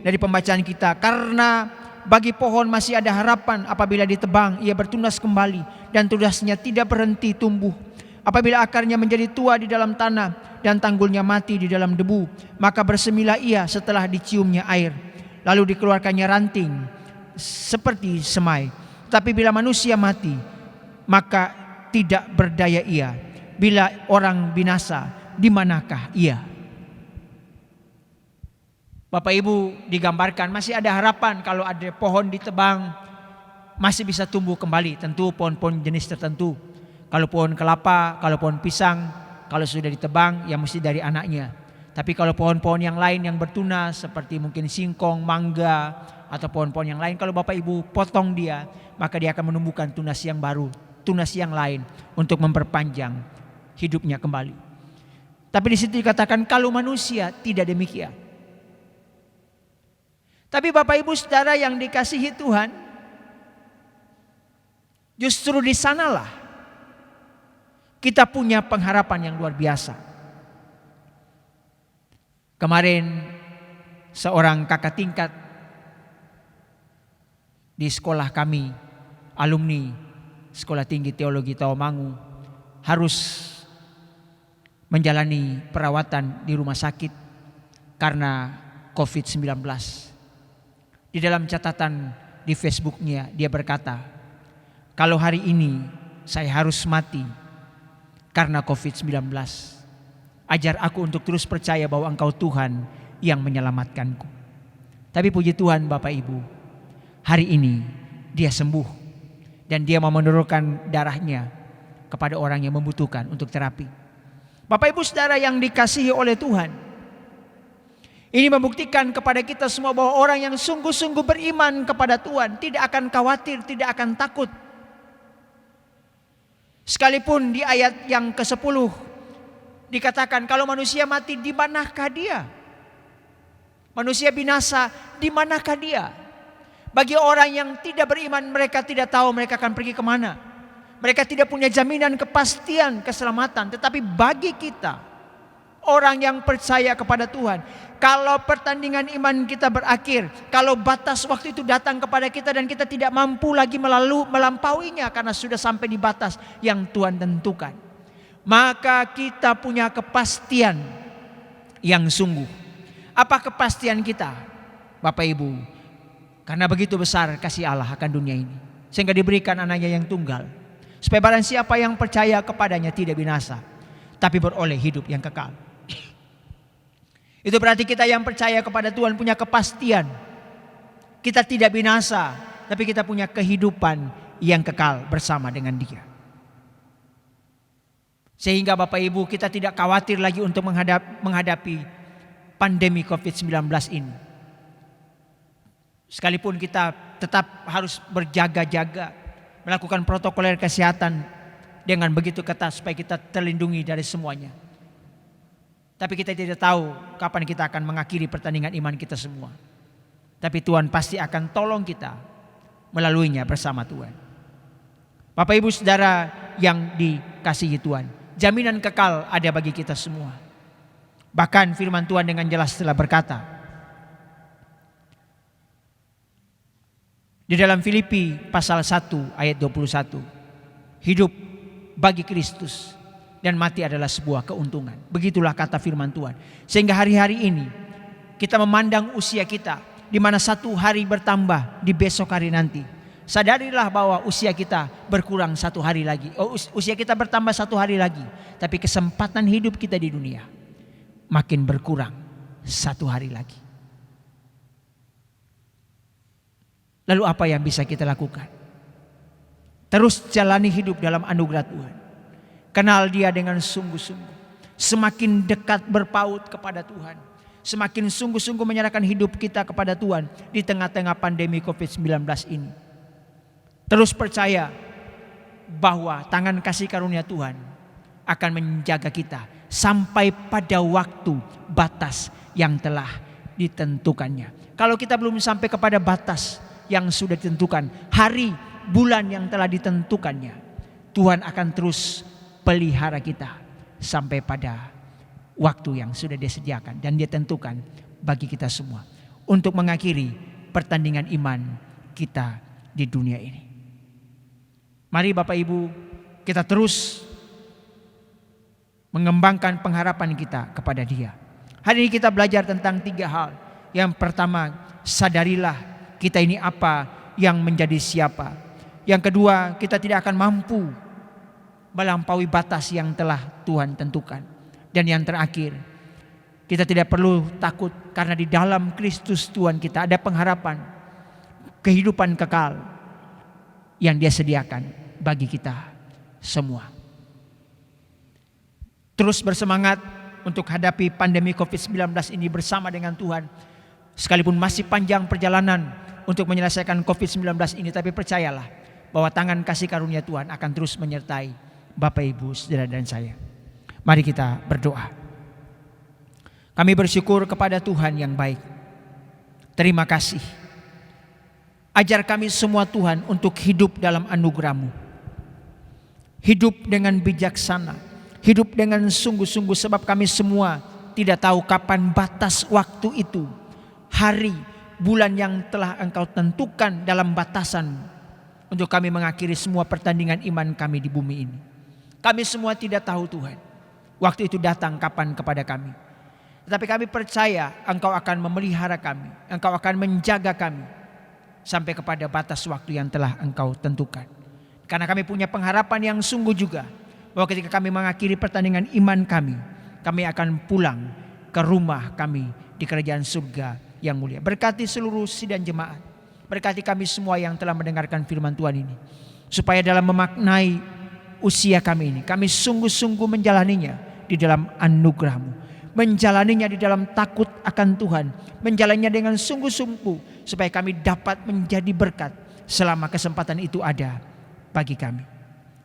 dari pembacaan kita, karena bagi pohon masih ada harapan apabila ditebang, ia bertunas kembali dan tunasnya tidak berhenti tumbuh. Apabila akarnya menjadi tua di dalam tanah dan tanggulnya mati di dalam debu, maka bersemilah ia setelah diciumnya air, lalu dikeluarkannya ranting seperti semai. Tapi bila manusia mati, maka tidak berdaya ia. Bila orang binasa, di manakah ia? Bapak Ibu, digambarkan masih ada harapan. Kalau ada pohon ditebang, masih bisa tumbuh kembali. Tentu pohon-pohon jenis tertentu. Kalau pohon kelapa, kalau pohon pisang, kalau sudah ditebang, ya mesti dari anaknya. Tapi kalau pohon-pohon yang lain yang bertunas, seperti mungkin singkong, mangga, atau pohon-pohon yang lain, kalau Bapak Ibu potong dia, maka dia akan menumbuhkan tunas yang baru, tunas yang lain untuk memperpanjang hidupnya kembali. Tapi di situ dikatakan kalau manusia tidak demikian. Tapi Bapak Ibu Saudara yang dikasihi Tuhan, justru di sanalah kita punya pengharapan yang luar biasa. Kemarin seorang kakak tingkat di sekolah kami, alumni Sekolah Tinggi Teologi Tawamangu, harus menjalani perawatan di rumah sakit karena COVID-19. Di dalam catatan di Facebooknya dia berkata, kalau hari ini saya harus mati karena COVID-19, ajar aku untuk terus percaya bahwa Engkau Tuhan yang menyelamatkanku. Tapi puji Tuhan Bapak Ibu, hari ini dia sembuh dan dia mau mendonorkan darahnya kepada orang yang membutuhkan untuk terapi. Bapak Ibu Saudara yang dikasihi oleh Tuhan, ini membuktikan kepada kita semua bahwa orang yang sungguh-sungguh beriman kepada Tuhan tidak akan khawatir, tidak akan takut. Sekalipun di ayat yang ke-10 dikatakan kalau manusia mati di manakah dia? Manusia binasa di manakah dia? Bagi orang yang tidak beriman, mereka tidak tahu mereka akan pergi kemana. Mereka tidak punya jaminan kepastian keselamatan. Tetapi bagi kita, orang yang percaya kepada Tuhan, kalau pertandingan iman kita berakhir, kalau batas waktu itu datang kepada kita dan kita tidak mampu lagi melampauinya karena sudah sampai di batas yang Tuhan tentukan, maka kita punya kepastian yang sungguh. Apa kepastian kita, Bapak Ibu? Karena begitu besar kasih Allah akan dunia ini, sehingga diberikan anaknya yang tunggal, supaya barang siapa yang percaya kepadanya tidak binasa, tapi beroleh hidup yang kekal. Itu berarti kita yang percaya kepada Tuhan punya kepastian. Kita tidak binasa, tapi kita punya kehidupan yang kekal bersama dengan Dia. Sehingga Bapak Ibu, kita tidak khawatir lagi untuk menghadapi pandemi COVID-19 ini. Sekalipun kita tetap harus berjaga-jaga, melakukan protokol kesehatan dengan begitu ketat supaya kita terlindungi dari semuanya. Tapi kita tidak tahu kapan kita akan mengakhiri pertandingan iman kita semua. Tapi Tuhan pasti akan tolong kita melaluinya bersama Tuhan. Bapak Ibu Saudara yang dikasihi Tuhan, jaminan kekal ada bagi kita semua. Bahkan firman Tuhan dengan jelas telah berkata di dalam Filipi pasal 1 ayat 21, hidup bagi Kristus dan mati adalah sebuah keuntungan. Begitulah kata firman Tuhan. Sehingga hari-hari ini kita memandang usia kita, di mana satu hari bertambah di besok hari nanti. Sadarilah bahwa usia kita berkurang satu hari lagi. Usia kita bertambah satu hari lagi. Tapi kesempatan hidup kita di dunia makin berkurang satu hari lagi. Lalu apa yang bisa kita lakukan? Terus jalani hidup dalam anugerah Tuhan. Kenal Dia dengan sungguh-sungguh. Semakin dekat berpaut kepada Tuhan, semakin sungguh-sungguh menyerahkan hidup kita kepada Tuhan di tengah-tengah pandemi COVID-19 ini. Terus percaya bahwa tangan kasih karunia Tuhan akan menjaga kita sampai pada waktu batas yang telah ditentukannya. Kalau kita belum sampai kepada batas yang sudah ditentukan, hari, bulan yang telah ditentukannya, Tuhan akan terus pelihara kita sampai pada waktu yang sudah disediakan dan Dia tentukan bagi kita semua untuk mengakhiri pertandingan iman kita di dunia ini. Mari Bapak Ibu, kita terus mengembangkan pengharapan kita kepada Dia. Hari ini kita belajar tentang 3 hal. Yang pertama, sadarilah kita ini apa yang menjadi siapa. Yang kedua, kita tidak akan mampu melampaui batas yang telah Tuhan tentukan. Dan yang terakhir, kita tidak perlu takut karena di dalam Kristus Tuhan kita ada pengharapan, kehidupan kekal yang Dia sediakan bagi kita semua. Terus bersemangat untuk hadapi pandemi COVID-19 ini bersama dengan Tuhan. Sekalipun masih panjang perjalanan untuk menyelesaikan COVID-19 ini, tapi percayalah bahwa tangan kasih karunia Tuhan akan terus menyertai Bapak Ibu, Saudara dan saya. Mari kita berdoa. Kami bersyukur kepada Tuhan yang baik. Terima kasih. Ajar kami semua Tuhan untuk hidup dalam anugerah-Mu. Hidup dengan bijaksana. Hidup dengan sungguh-sungguh, sebab kami semua tidak tahu kapan batas waktu itu. Hari, bulan yang telah Engkau tentukan dalam batasan untuk kami mengakhiri semua pertandingan iman kami di bumi ini. Kami semua tidak tahu Tuhan, waktu itu datang kapan kepada kami. Tetapi kami percaya Engkau akan memelihara kami, Engkau akan menjaga kami sampai kepada batas waktu yang telah Engkau tentukan. Karena kami punya pengharapan yang sungguh juga, bahwa ketika kami mengakhiri pertandingan iman kami akan pulang ke rumah kami di kerajaan surga yang mulia. Berkati seluruh sidang jemaat, berkati kami semua yang telah mendengarkan firman Tuhan ini, supaya dalam memaknai usia kami ini, kami sungguh-sungguh menjalaninya di dalam anugerah-Mu, menjalaninya di dalam takut akan Tuhan, menjalaninya dengan sungguh-sungguh, supaya kami dapat menjadi berkat selama kesempatan itu ada bagi kami.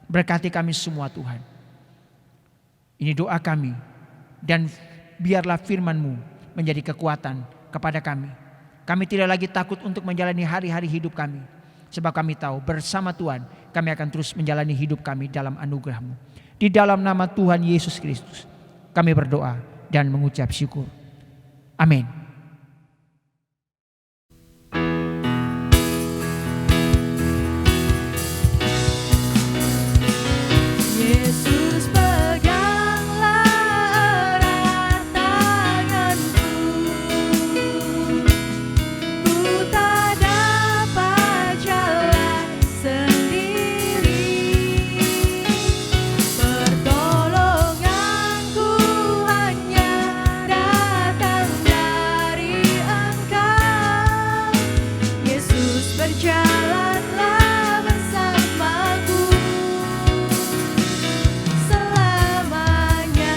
Berkati kami semua Tuhan. Ini doa kami, dan biarlah firman-Mu menjadi kekuatan kepada kami. Kami tidak lagi takut untuk menjalani hari-hari hidup kami, sebab kami tahu bersama Tuhan kami akan terus menjalani hidup kami dalam anugerah-Mu. Di dalam nama Tuhan Yesus Kristus kami berdoa dan mengucap syukur. Amin. Yesus peganglah erat tanganku, ku tak dapat jalan sendiri. Pertolonganku hanya datang dari Engkau. Yesus berjalanlah bersamaku selamanya.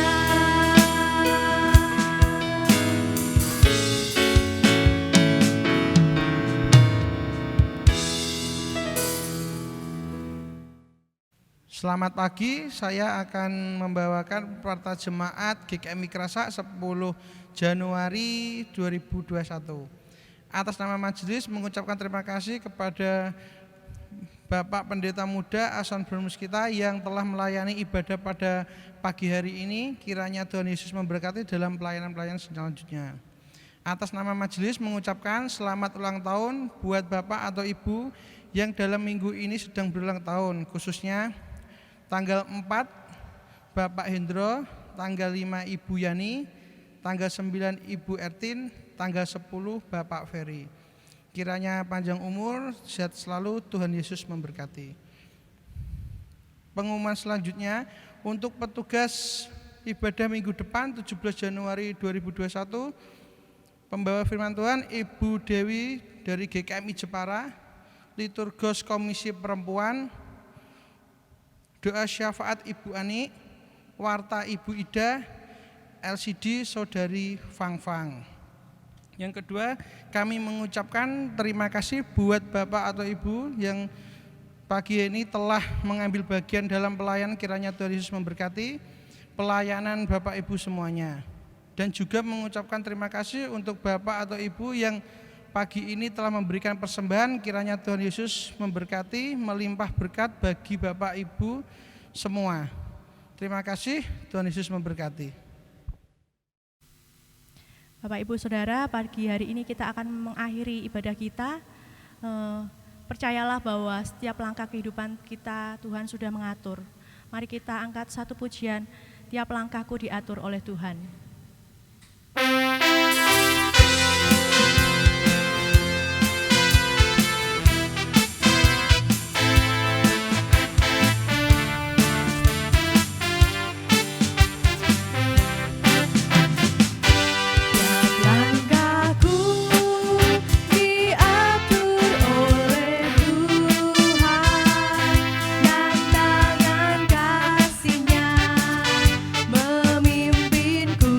Selamat pagi, saya akan membawakan Warta Jemaat GKM Mikrasa 10 Januari 2021. Atas nama majelis mengucapkan terima kasih kepada Bapak Pendeta Muda Ahsan Bermus kita yang telah melayani ibadah pada pagi hari ini. Kiranya Tuhan Yesus memberkati dalam pelayanan-pelayanan selanjutnya. Atas nama majelis mengucapkan selamat ulang tahun buat Bapak atau Ibu yang dalam minggu ini sedang berulang tahun, khususnya tanggal 4 Bapak Hendro, tanggal 5 Ibu Yani, tanggal 9 Ibu Ertin, tanggal 10 Bapak Ferry. Kiranya panjang umur, sehat selalu, Tuhan Yesus memberkati. Pengumuman selanjutnya untuk petugas ibadah minggu depan 17 Januari 2021, pembawa firman Tuhan Ibu Dewi dari GKMI Jepara, liturgos Komisi Perempuan, doa syafaat Ibu Ani, warta Ibu Ida, LCD Saudari Fang. Yang kedua, kami mengucapkan terima kasih buat Bapak atau Ibu yang pagi ini telah mengambil bagian dalam pelayanan. Kiranya Tuhan Yesus memberkati pelayanan Bapak Ibu semuanya. Dan juga mengucapkan terima kasih untuk Bapak atau Ibu yang pagi ini telah memberikan persembahan. Kiranya Tuhan Yesus memberkati, melimpah berkat bagi Bapak Ibu semua. Terima kasih, Tuhan Yesus memberkati. Bapak Ibu Saudara, pagi hari ini kita akan mengakhiri ibadah kita. Percayalah bahwa setiap langkah kehidupan kita Tuhan sudah mengatur. Mari kita angkat satu pujian, tiap langkahku diatur oleh Tuhan. Memimpinku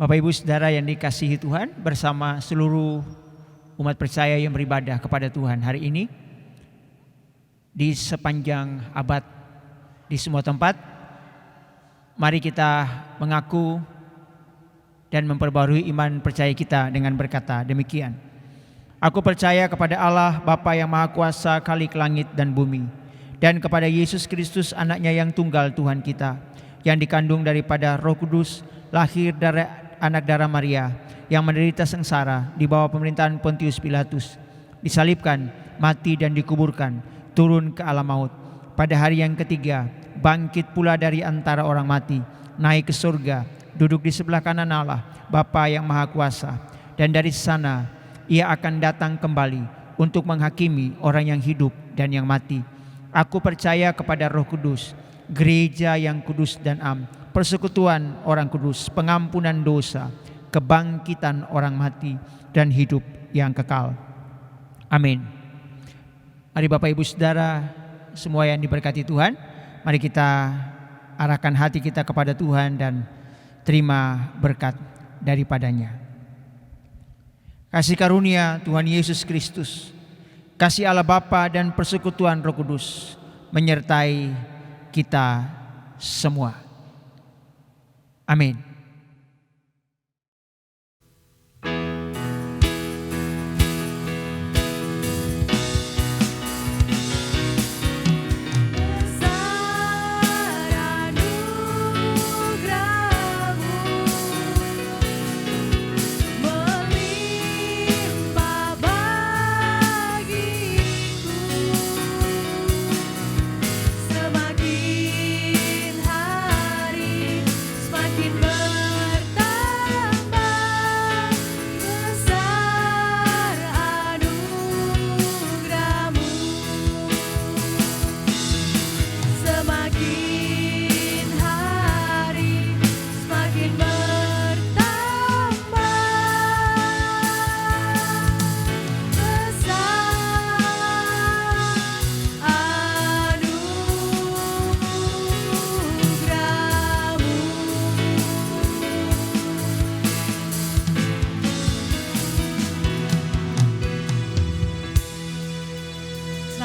Bapak Ibu Saudara yang dikasihi Tuhan, bersama seluruh umat percaya yang beribadah kepada Tuhan hari ini, di sepanjang abad, di semua tempat, mari kita mengaku dan memperbarui iman percaya kita dengan berkata demikian. Aku percaya kepada Allah Bapa yang Maha Kuasa, Khalik langit dan bumi, dan kepada Yesus Kristus anaknya yang tunggal Tuhan kita, yang dikandung daripada Roh Kudus, lahir dari anak darah Maria, yang menderita sengsara di bawah pemerintahan Pontius Pilatus, disalibkan, mati dan dikuburkan, turun ke alam maut. Pada hari yang ketiga, bangkit pula dari antara orang mati, naik ke surga, duduk di sebelah kanan Allah, Bapa yang Maha Kuasa. Dan dari sana, Ia akan datang kembali untuk menghakimi orang yang hidup dan yang mati. Aku percaya kepada Roh Kudus, gereja yang kudus dan am, persekutuan orang kudus, pengampunan dosa, kebangkitan orang mati, dan hidup yang kekal. Amin. Mari Bapak Ibu Saudara semua yang diberkati Tuhan, mari kita arahkan hati kita kepada Tuhan dan terima berkat daripadanya. Kasih karunia Tuhan Yesus Kristus, kasih Allah Bapa dan persekutuan Roh Kudus menyertai kita semua. Amin.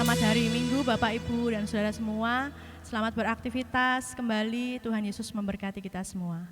Selamat hari Minggu Bapak Ibu dan Saudara semua. Selamat beraktivitas kembali. Tuhan Yesus memberkati kita semua.